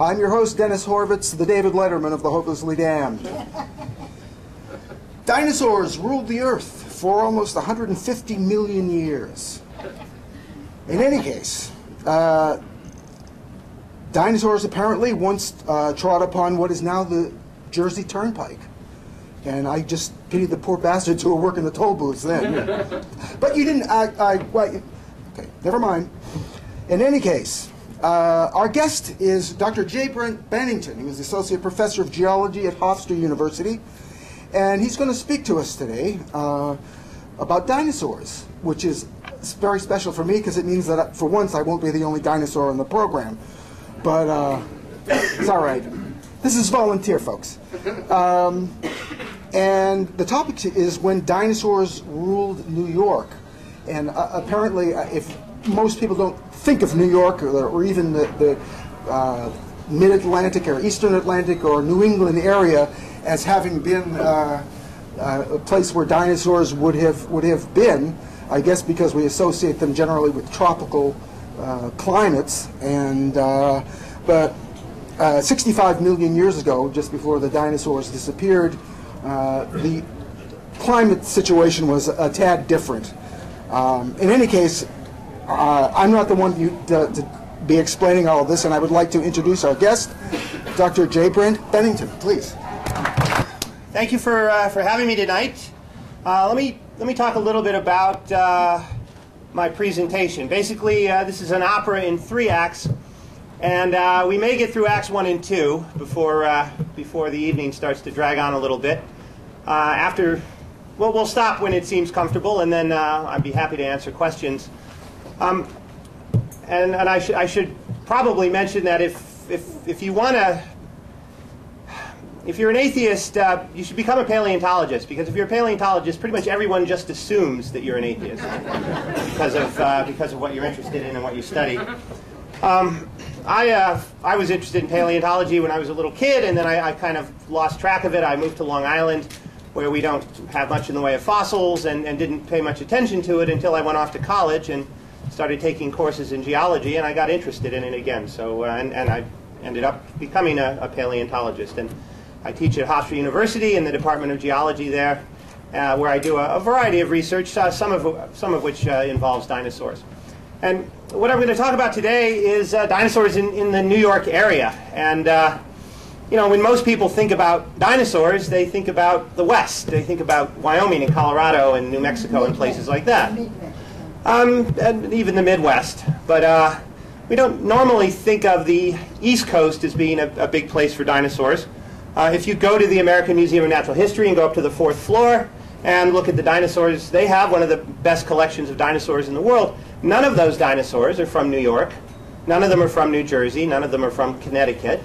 I'm your host, Dennis Horvitz, the David Letterman of the Hopelessly Damned. Dinosaurs ruled the Earth for almost 150 million years. In any case, dinosaurs apparently once trod upon what is now the Jersey Turnpike. And I just pitied the poor bastards who were working the toll booths then. But you didn't, well, okay, never mind. In any case, our guest is Dr. J. Brent Bennington. He was Associate Professor of Geology at Hofstra University. And he's going to speak to us today about dinosaurs, which is very special for me because it means that for once I won't be the only dinosaur in the program. But it's all right. This is volunteer, folks. And the topic is when dinosaurs ruled New York. And apparently, if most people don't think of New York or even the mid-Atlantic or Eastern Atlantic or New England area as having been a place where dinosaurs would have been, I guess because we associate them generally with tropical climates. And but 65 million years ago, just before the dinosaurs disappeared, the climate situation was a tad different. In any case, I'm not the one to be explaining all of this, and I would like to introduce our guest, Dr. J. Brent Bennington, please. Thank you for having me tonight. Let me talk a little bit about my presentation. Basically, this is an opera in 3 acts, and we may get through acts 1 and 2 before the evening starts to drag on a little bit. We'll stop when it seems comfortable, and then I'd be happy to answer questions. And I should probably mention that if you want to, if you're an atheist, you should become a paleontologist, because if you're a paleontologist, pretty much everyone just assumes that you're an atheist because of what you're interested in and what you study. I was interested in paleontology when I was a little kid, and then I kind of lost track of it. I moved to Long Island, where we don't have much in the way of fossils, and didn't pay much attention to it until I went off to college and started taking courses in geology, and I got interested in it again. So, and I ended up becoming a paleontologist. And I teach at Hofstra University in the Department of Geology there, where I do a variety of research, some of which involves dinosaurs. And what I'm going to talk about today is dinosaurs in the New York area. And you know, when most people think about dinosaurs, they think about the West. They think about Wyoming and Colorado and New Mexico and places like that. And even the Midwest. But we don't normally think of the East Coast as being a big place for dinosaurs. If you go to the American Museum of Natural History and go up to the 4th floor and look at the dinosaurs, they have one of the best collections of dinosaurs in the world. None of those dinosaurs are from New York. None of them are from New Jersey. None of them are from Connecticut.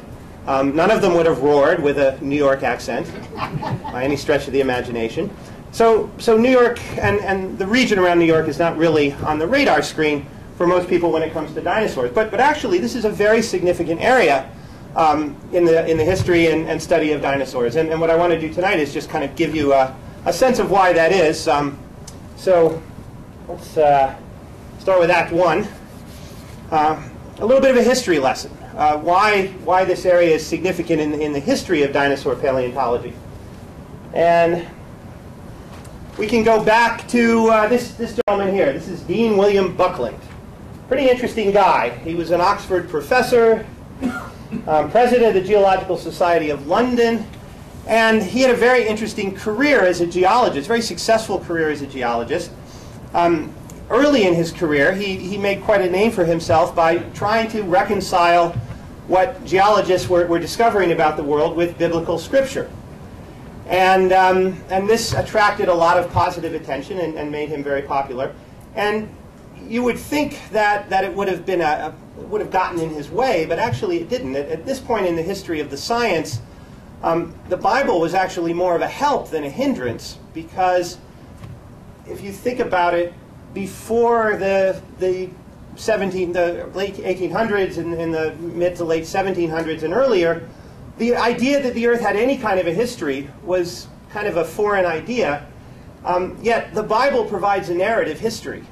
None of them would have roared with a New York accent by any stretch of the imagination. So New York and the region around New York is not really on the radar screen for most people when it comes to dinosaurs. But actually, this is a very significant area in the history and study of dinosaurs. And what I want to do tonight is just kind of give you a sense of why that is. So let's start with Act 1. A little bit of a history lesson. Why this area is significant in the history of dinosaur paleontology. And we can go back to this gentleman here. This is Dean William Buckland. Pretty interesting guy. He was an Oxford professor, president of the Geological Society of London, and he had a very interesting career as a geologist, very successful career as a geologist. Early in his career, he made quite a name for himself by trying to reconcile what geologists were discovering about the world with biblical scripture. And this attracted a lot of positive attention and made him very popular. And you would think that it would have been would have gotten in his way, but actually it didn't. At this point in the history of the science, the Bible was actually more of a help than a hindrance, because if you think about it, before the late 1800s and the mid to late 1700s and earlier, the idea that the Earth had any kind of a history was kind of a foreign idea. Yet the Bible provides a narrative history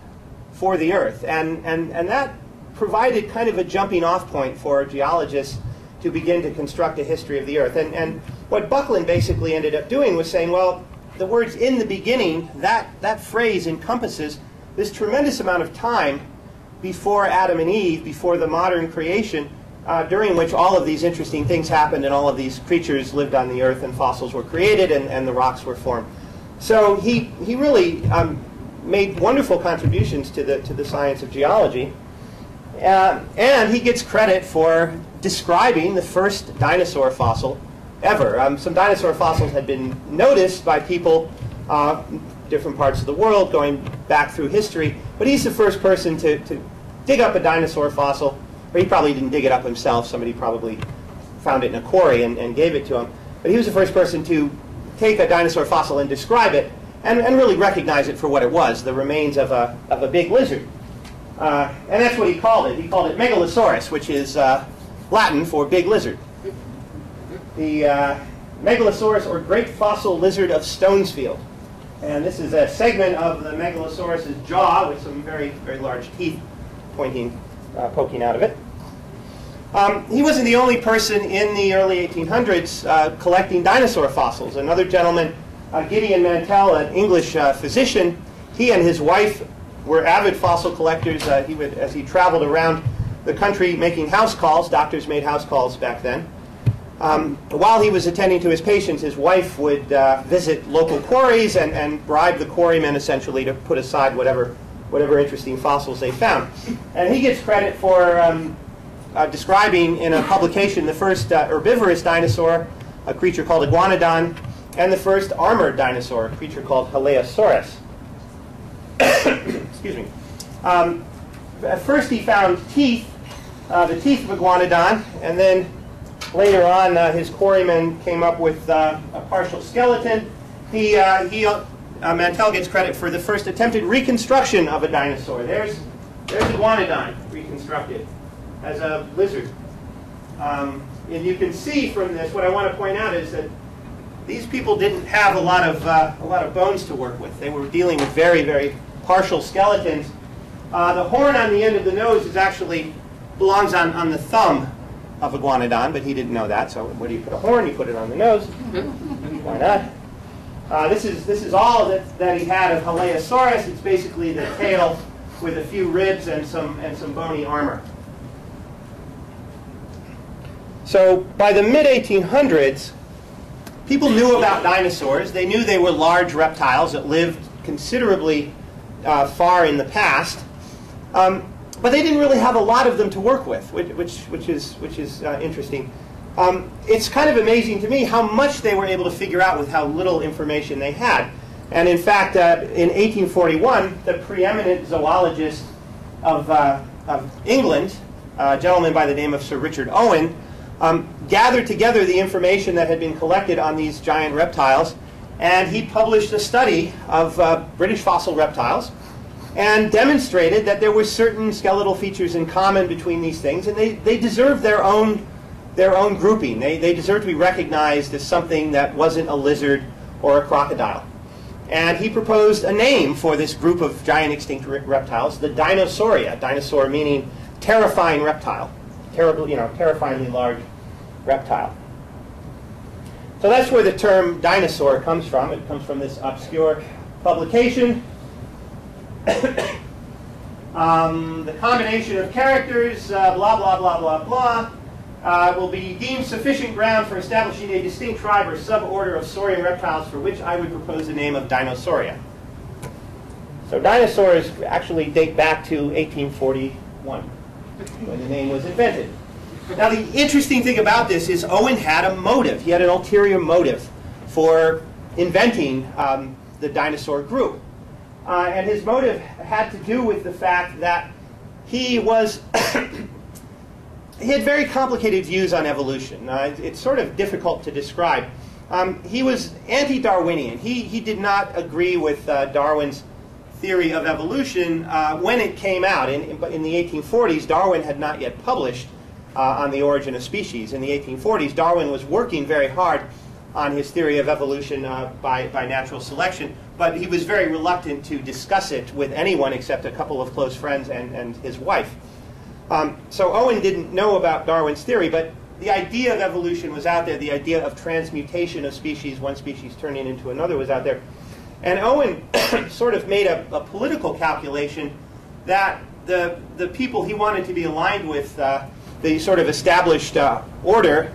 for the Earth, and that provided kind of a jumping off point for geologists to begin to construct a history of the Earth. And what Buckland basically ended up doing was saying, well, the words "in the beginning," that phrase encompasses this tremendous amount of time before Adam and Eve, before the modern creation, during which all of these interesting things happened and all of these creatures lived on the Earth and fossils were created and the rocks were formed. So he really made wonderful contributions to the science of geology. And he gets credit for describing the first dinosaur fossil ever. Some dinosaur fossils had been noticed by people different parts of the world going back through history, but he's the first person to dig up a dinosaur fossil. Or he probably didn't dig it up himself. Somebody probably found it in a quarry and gave it to him. But he was the first person to take a dinosaur fossil and describe it and really recognize it for what it was, the remains of a big lizard. And that's what he called it. He called it Megalosaurus, which is Latin for big lizard. The Megalosaurus, or great fossil lizard of Stonesfield. And this is a segment of the Megalosaurus's jaw with some very, very large teeth poking out of it. He wasn't the only person in the early 1800s collecting dinosaur fossils. Another gentleman, Gideon Mantell, an English physician, he and his wife were avid fossil collectors. As he traveled around the country making house calls, doctors made house calls back then. While he was attending to his patients, his wife would visit local quarries and bribe the quarrymen essentially to put aside whatever interesting fossils they found. And he gets credit for describing in a publication the first herbivorous dinosaur, a creature called iguanodon, and the first armored dinosaur, a creature called Haleosaurus. Excuse me. At first he found teeth, the teeth of iguanodon, and then later on his quarrymen came up with a partial skeleton. Mantell gets credit for the first attempted reconstruction of a dinosaur. There's iguanodon reconstructed as a lizard. And you can see from this, what I want to point out is that these people didn't have a lot of bones to work with. They were dealing with very, very partial skeletons. The horn on the end of the nose actually belongs on the thumb of iguanodon, but he didn't know that. So where do you put a horn? You put it on the nose. Why not? This is all that he had of Haleosaurus. It's basically the tail with a few ribs and some bony armor. So by the mid-1800s, people knew about dinosaurs. They knew they were large reptiles that lived considerably far in the past, but they didn't really have a lot of them to work with, which is interesting. It's kind of amazing to me how much they were able to figure out with how little information they had. And in fact, in 1841, the preeminent zoologist of England, a gentleman by the name of Sir Richard Owen, gathered together the information that had been collected on these giant reptiles, and he published a study of British fossil reptiles and demonstrated that there were certain skeletal features in common between these things, and they deserved their own grouping. They deserved to be recognized as something that wasn't a lizard or a crocodile. And he proposed a name for this group of giant extinct reptiles, the Dinosauria. Dinosaur meaning terrifying reptile. Terrifyingly large reptile. So that's where the term dinosaur comes from. It comes from this obscure publication. The combination of characters, blah, blah, blah, blah, blah, will be deemed sufficient ground for establishing a distinct tribe or suborder of saurian reptiles for which I would propose the name of Dinosauria. So dinosaurs actually date back to 1841. When the name was invented. Now the interesting thing about this is Owen had a motive. He had an ulterior motive for inventing the dinosaur group. And his motive had to do with the fact that he was he had very complicated views on evolution. It's sort of difficult to describe. He was anti-Darwinian. He did not agree with Darwin's theory of evolution when it came out. In the 1840s, Darwin had not yet published on the origin of species. In the 1840s, Darwin was working very hard on his theory of evolution by natural selection, but he was very reluctant to discuss it with anyone except a couple of close friends and his wife. So Owen didn't know about Darwin's theory, but the idea of evolution was out there. The idea of transmutation of species, one species turning into another, was out there. And Owen sort of made a political calculation that the people he wanted to be aligned with, the sort of established order,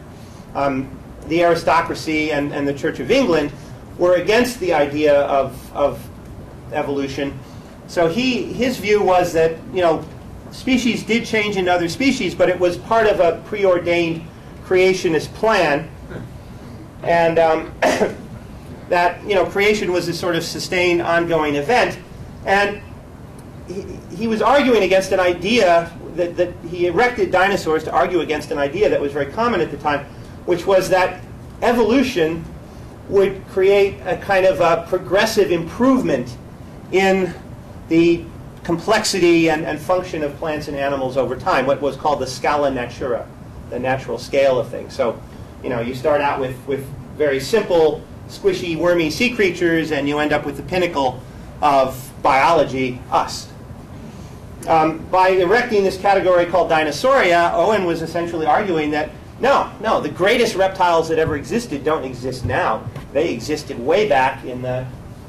the aristocracy and the Church of England, were against the idea of evolution. So his view was that, you know, species did change into other species, but it was part of a preordained creationist plan, and that, you know, creation was a sort of sustained, ongoing event. And he was arguing against an idea that he erected dinosaurs to argue against an idea that was very common at the time, which was that evolution would create a kind of a progressive improvement in the complexity and function of plants and animals over time, what was called the scala natura, the natural scale of things. So, you know, you start out with very simple, squishy, wormy sea creatures, and you end up with the pinnacle of biology, us. By erecting this category called Dinosauria, Owen was essentially arguing that no, the greatest reptiles that ever existed don't exist now. They existed way back in the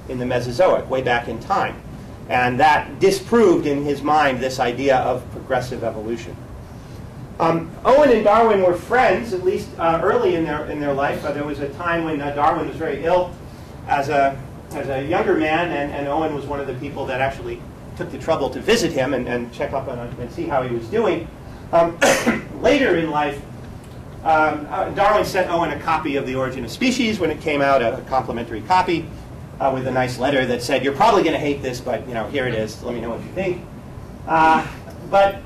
Mesozoic, way back in time. And that disproved in his mind this idea of progressive evolution. Owen and Darwin were friends, at least early in their life. There was a time when Darwin was very ill as a younger man, and Owen was one of the people that actually took the trouble to visit him and check up on him and see how he was doing. Later in life, Darwin sent Owen a copy of The Origin of Species when it came out, a complimentary copy with a nice letter that said, "You're probably going to hate this, but you know, here it is. Let me know what you think." But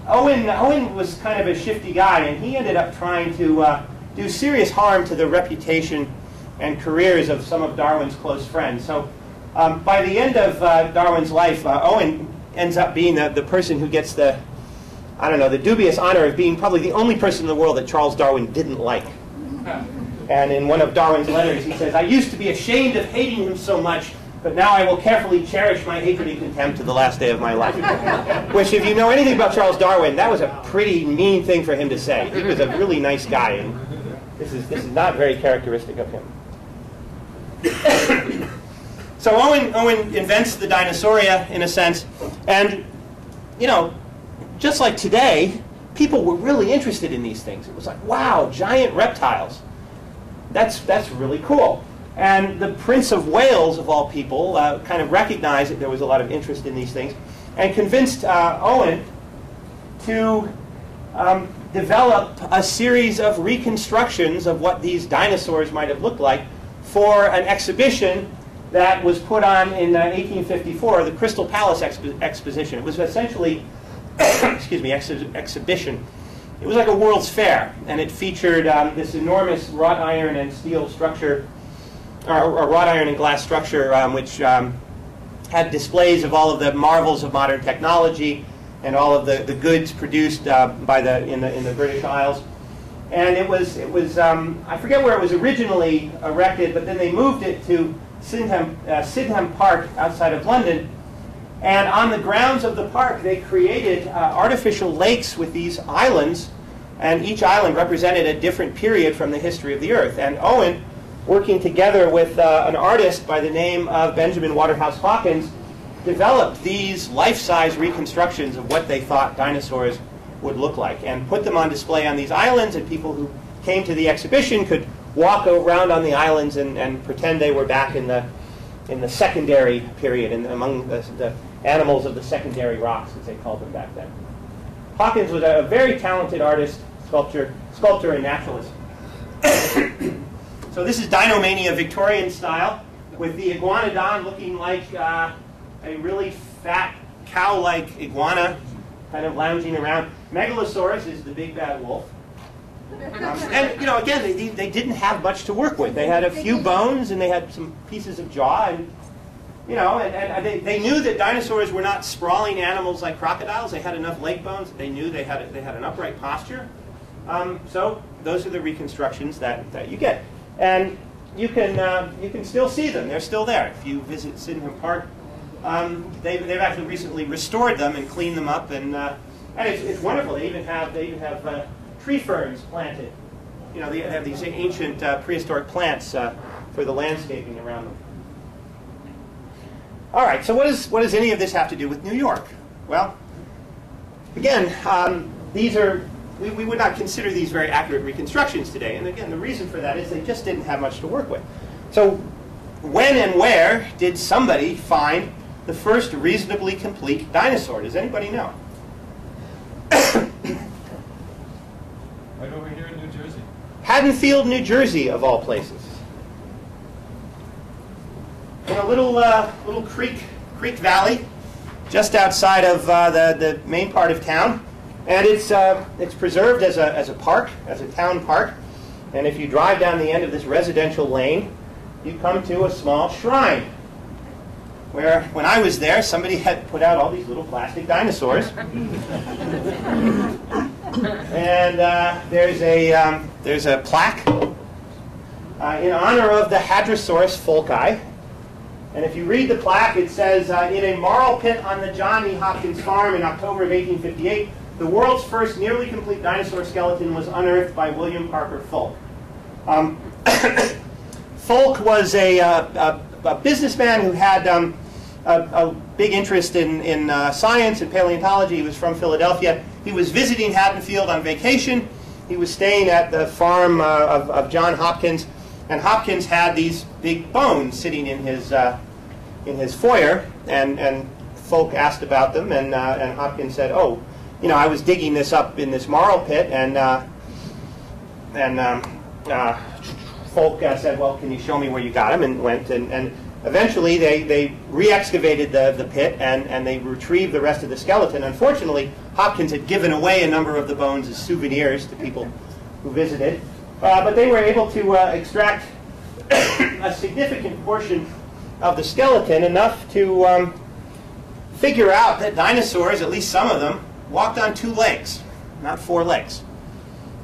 Owen was kind of a shifty guy, and he ended up trying to do serious harm to the reputation and careers of some of Darwin's close friends. So by the end of Darwin's life, Owen ends up being the person who gets the dubious honor of being probably the only person in the world that Charles Darwin didn't like. And in one of Darwin's letters, he says, "I used to be ashamed of hating him so much, but now I will carefully cherish my hatred and contempt to the last day of my life." Which, if you know anything about Charles Darwin, that was a pretty mean thing for him to say. He was a really nice guy, and this is not very characteristic of him. So Owen invents the Dinosauria, in a sense, and, you know, just like today, people were really interested in these things. It was like, wow, giant reptiles. That's really cool. And the Prince of Wales, of all people, kind of recognized that there was a lot of interest in these things and convinced Owen to develop a series of reconstructions of what these dinosaurs might have looked like for an exhibition that was put on in 1854, the Crystal Palace Exposition. It was essentially, exhibition. It was like a World's Fair, and it featured this enormous wrought iron and steel structure, or wrought iron and glass structure, which had displays of all of the marvels of modern technology and all of the goods produced in the British Isles. And it was I forget where it was originally erected, but then they moved it to Sydenham Park outside of London. And on the grounds of the park, they created artificial lakes with these islands, and each island represented a different period from the history of the Earth. And Owen, working together with an artist by the name of Benjamin Waterhouse Hawkins, developed these life-size reconstructions of what they thought dinosaurs would look like, and put them on display on these islands, and people who came to the exhibition could walk around on the islands and pretend they were back in the secondary period, among the animals of the secondary rocks, as they called them back then. Hawkins was a very talented artist, sculptor and naturalist. So this is Dinomania Victorian style, with the iguanodon looking like a really fat cow-like iguana, kind of lounging around. Megalosaurus is the big bad wolf. And, you know, again, they didn't have much to work with. They had a few bones, and they had some pieces of jaw, and, you know, and they knew that dinosaurs were not sprawling animals like crocodiles. They had enough leg bones. They knew they had an upright posture. So those are the reconstructions that you get, and you can still see them. They're still there if you visit Sydenham Park. They've actually recently restored them and cleaned them up, and it's wonderful. They even have tree ferns planted. You know, they have these ancient prehistoric plants for the landscaping around them. All right, so what does any of this have to do with New York? Well, again, we would not consider these very accurate reconstructions today. And again, the reason for that is they just didn't have much to work with. So when and where did somebody find the first reasonably complete dinosaur? Does anybody know? Right over here in New Jersey. Haddonfield, New Jersey, of all places. In a little creek valley, just outside of the main part of town, and it's preserved as a park, as a town park. And if you drive down the end of this residential lane, you come to a small shrine, where when I was there, somebody had put out all these little plastic dinosaurs. And there's a plaque in honor of the Hadrosaurus folki. And if you read the plaque, it says, in a marl pit on the John E. Hopkins farm in October of 1858, the world's first nearly complete dinosaur skeleton was unearthed by William Parker Folk. Folk was a businessman who had a big interest in science and paleontology. He was from Philadelphia. He was visiting Haddonfield on vacation. He was staying at the farm of John Hopkins, and Hopkins had these big bones sitting in his foyer, and Folk asked about them, and Hopkins said, "Oh, you know, I was digging this up in this marl pit," and Folk said, "Well, can you show me where you got them?" And went, and eventually they re-excavated the pit, and they retrieved the rest of the skeleton. Unfortunately, Hopkins had given away a number of the bones as souvenirs to people who visited, but they were able to extract a significant portion of the skeleton, enough to figure out that dinosaurs, at least some of them, walked on 2 legs, not 4 legs.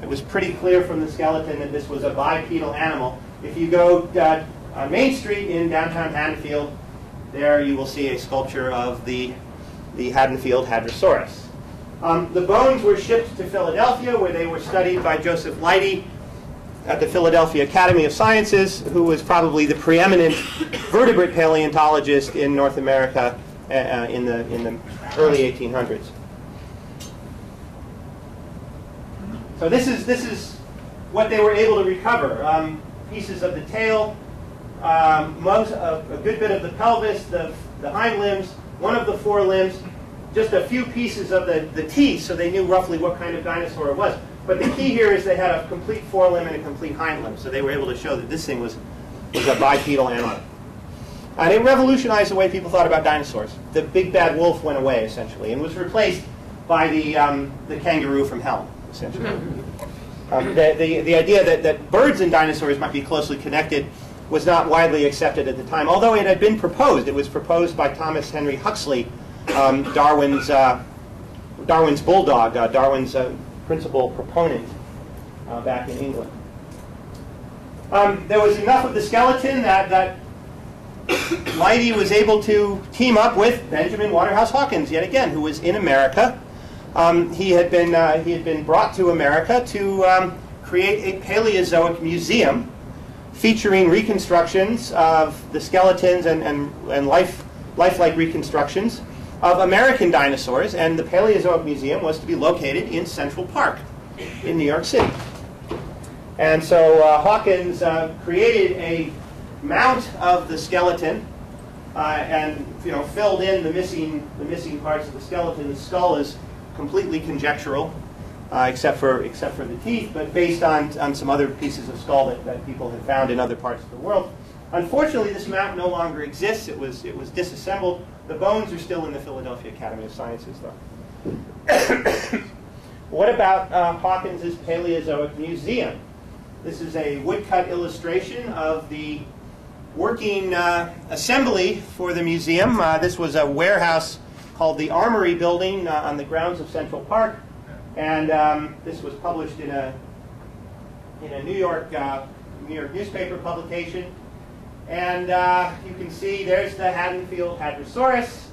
It was pretty clear from the skeleton that this was a bipedal animal. If you go on Main Street in downtown Haddonfield, there you will see a sculpture of the Haddonfield Hadrosaurus. The bones were shipped to Philadelphia, where they were studied by Joseph Leidy at the Philadelphia Academy of Sciences, who was probably the preeminent vertebrate paleontologist in North America in the early 1800s. So this is what they were able to recover: pieces of the tail, a good bit of the pelvis, the hind limbs, one of the 4 limbs, just a few pieces of the teeth, so they knew roughly what kind of dinosaur it was. But the key here is they had a complete forelimb and a complete hind limb, so they were able to show that this thing was a bipedal animal. And it revolutionized the way people thought about dinosaurs. The big bad wolf went away, essentially, and was replaced by the kangaroo from hell, essentially. The idea that birds and dinosaurs might be closely connected was not widely accepted at the time, although it had been proposed. It was proposed by Thomas Henry Huxley, Darwin's bulldog, Darwin's principal proponent back in England. There was enough of the skeleton that Leidy was able to team up with Benjamin Waterhouse Hawkins, yet again, who was in America. He had been brought to America to create a Paleozoic museum featuring reconstructions of the skeletons and lifelike reconstructions of American dinosaurs, and the Paleozoic Museum was to be located in Central Park in New York City. And so Hawkins created a mount of the skeleton and filled in the missing parts of the skeleton. The skull is completely conjectural, except for the teeth, but based on some other pieces of skull that people had found in other parts of the world. Unfortunately, this mount no longer exists. It was disassembled. The bones are still in the Philadelphia Academy of Sciences, though. What about Hawkins's Paleozoic Museum? This is a woodcut illustration of the working assembly for the museum. This was a warehouse called the Armory Building on the grounds of Central Park, and this was published in a New York newspaper publication. And you can see there's the Haddonfield Hadrosaurus,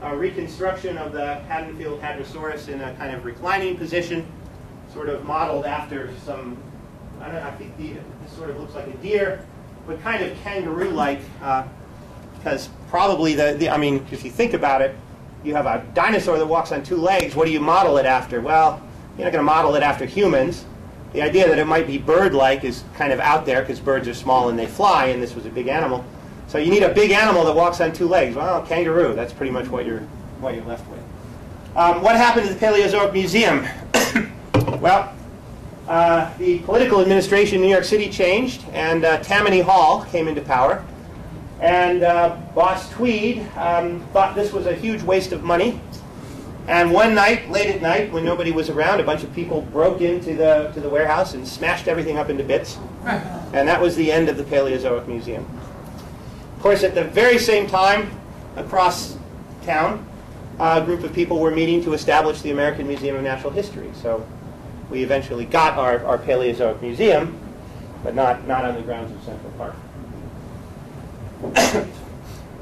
a reconstruction of the Haddonfield Hadrosaurus in a kind of reclining position. sort of modeled after some, I don't know, I think this sort of looks like a deer, but kind of kangaroo-like, because probably I mean, if you think about it, you have a dinosaur that walks on two legs. What do you model it after? Well, you're not going to model it after humans. The idea that it might be bird-like is kind of out there because birds are small and they fly, and this was a big animal. So you need a big animal that walks on two legs. Well, kangaroo. That's pretty much what you're left with. What happened to the Paleozoic Museum? Well, the political administration in New York City changed, and Tammany Hall came into power. And Boss Tweed thought this was a huge waste of money. And one night, late at night, when nobody was around, a bunch of people broke into the warehouse and smashed everything up into bits. And that was the end of the Paleozoic Museum. Of course, at the very same time, across town, a group of people were meeting to establish the American Museum of Natural History. So we eventually got our Paleozoic Museum, but not on the grounds of Central Park.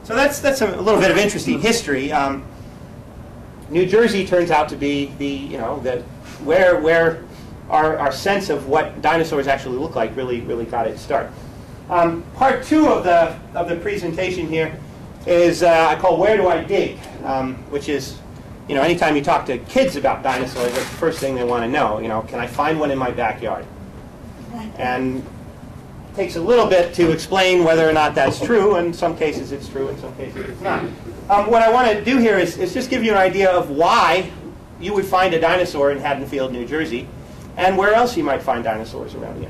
So that's a little bit of interesting history. New Jersey turns out to be where our sense of what dinosaurs actually look like really got its start. Part two of the presentation here is I call "Where Do I Dig?" Which is, anytime you talk to kids about dinosaurs, that's the first thing they want to know. Can I find one in my backyard? And it takes a little bit to explain whether or not that's true. In some cases it's true, in some cases it's not. What I want to do here is just give you an idea of why you would find a dinosaur in Haddonfield, New Jersey, and where else you might find dinosaurs around you.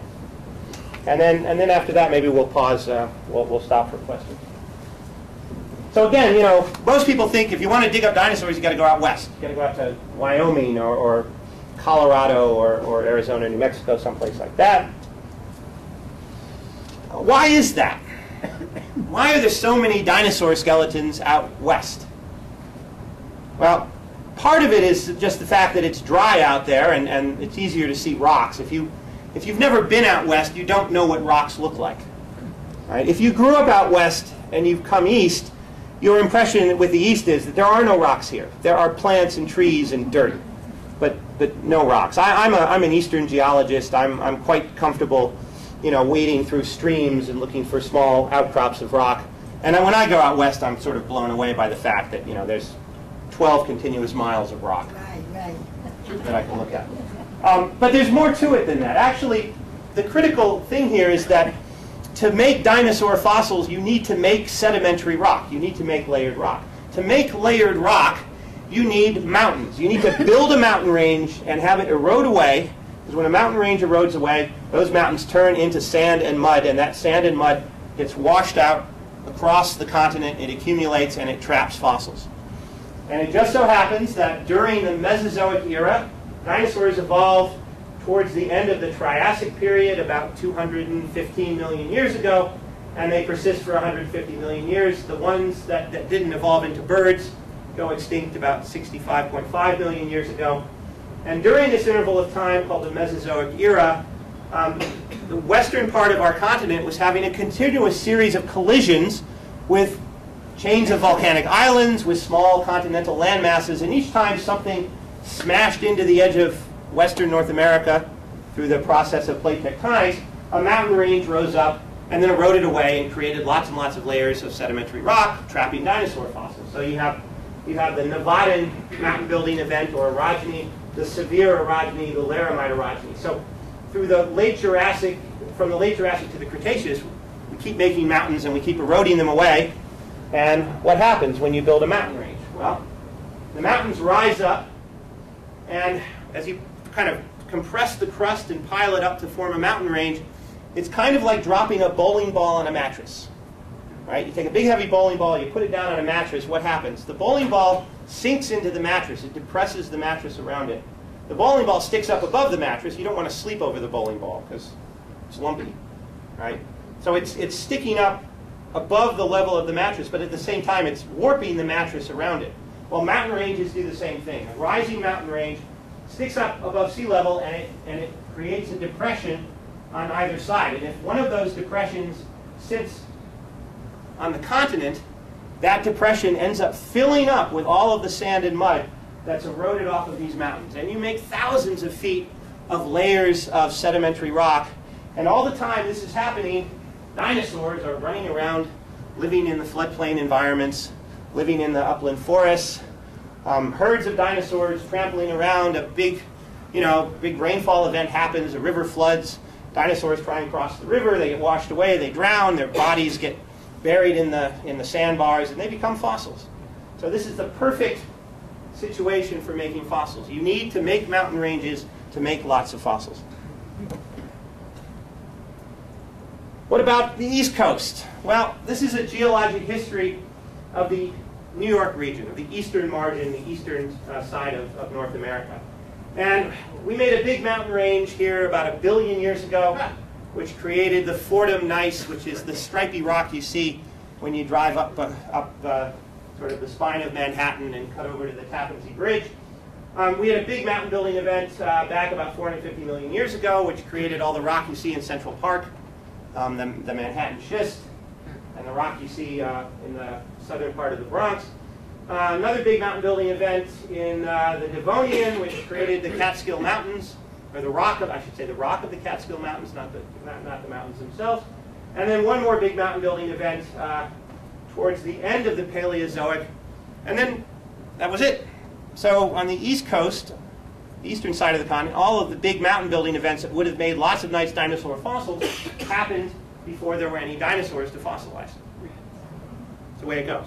And then after that, maybe we'll pause. We'll stop for questions. So again, most people think if you want to dig up dinosaurs, you got to go out west. You got to go out to Wyoming or Colorado or Arizona, New Mexico, someplace like that. Why is that? Why are there so many dinosaur skeletons out west? Well, part of it is just the fact that it's dry out there and it's easier to see rocks. If you've never been out west, you don't know what rocks look like. Right? If you grew up out west and you've come east, your impression with the east is that there are no rocks here. There are plants and trees and dirt, but no rocks. I'm an eastern geologist. I'm quite comfortable wading through streams and looking for small outcrops of rock. And when I go out west, I'm sort of blown away by the fact that there's 12 continuous miles of rock that I can look at. But there's more to it than that. Actually, the critical thing here is that to make dinosaur fossils, you need to make sedimentary rock. You need to make layered rock. To make layered rock, you need mountains. You need to build a mountain range and have it erode away. Because when a mountain range erodes away, those mountains turn into sand and mud, and that sand and mud gets washed out across the continent. It accumulates and it traps fossils. And it just so happens that during the Mesozoic era, dinosaurs evolved towards the end of the Triassic period, about 215 million years ago, and they persist for 150 million years. The ones that didn't evolve into birds go extinct about 65.5 million years ago. And during this interval of time, called the Mesozoic era, the western part of our continent was having a continuous series of collisions with chains of volcanic islands, with small continental land masses, and each time something smashed into the edge of western North America through the process of plate tectonics, a mountain range rose up and then eroded away and created lots and lots of layers of sedimentary rock, trapping dinosaur fossils. So you have the Nevadan mountain building event, or orogeny, the severe orogeny, the Laramide orogeny. So through the late Jurassic, from the late Jurassic to the Cretaceous, we keep making mountains and we keep eroding them away. And what happens when you build a mountain range? Well, the mountains rise up, and as you kind of compress the crust and pile it up to form a mountain range, it's kind of like dropping a bowling ball on a mattress. Right? You take a big heavy bowling ball, you put it down on a mattress, what happens? The bowling ball sinks into the mattress. It depresses the mattress around it. The bowling ball sticks up above the mattress. You don't want to sleep over the bowling ball because it's lumpy. Right? So it's sticking up above the level of the mattress, but at the same time it's warping the mattress around it. Well, mountain ranges do the same thing. A rising mountain range sticks up above sea level, and it creates a depression on either side. And if one of those depressions sits on the continent, that depression ends up filling up with all of the sand and mud that's eroded off of these mountains. And you make thousands of feet of layers of sedimentary rock. And all the time this is happening, dinosaurs are running around, living in the floodplain environments, living in the upland forests. Herds of dinosaurs trampling around. A big rainfall event happens. A river floods. Dinosaurs try and cross the river. They get washed away. They drown. Their bodies get buried in the sandbars, and they become fossils. So this is the perfect situation for making fossils. You need to make mountain ranges to make lots of fossils. What about the East Coast? Well, this is a geologic history of the New York region, of the eastern margin, the eastern side of North America. And we made a big mountain range here about 1 billion years ago, which created the Fordham gneiss, which is the stripy rock you see when you drive up sort of the spine of Manhattan and cut over to the Tappan Zee Bridge. We had a big mountain building event back about 450 million years ago, which created all the rock you see in Central Park, the Manhattan schist, and the rock you see in the southern part of the Bronx. Another big mountain building event in the Devonian, which created the Catskill Mountains, or the rock of, I should say, the rock of the Catskill Mountains, not the mountains themselves. And then one more big mountain building event towards the end of the Paleozoic, and then that was it. So on the East Coast, the eastern side of the continent, all of the big mountain building events that would have made lots of nice dinosaur fossils happened before there were any dinosaurs to fossilize. That's the way it goes.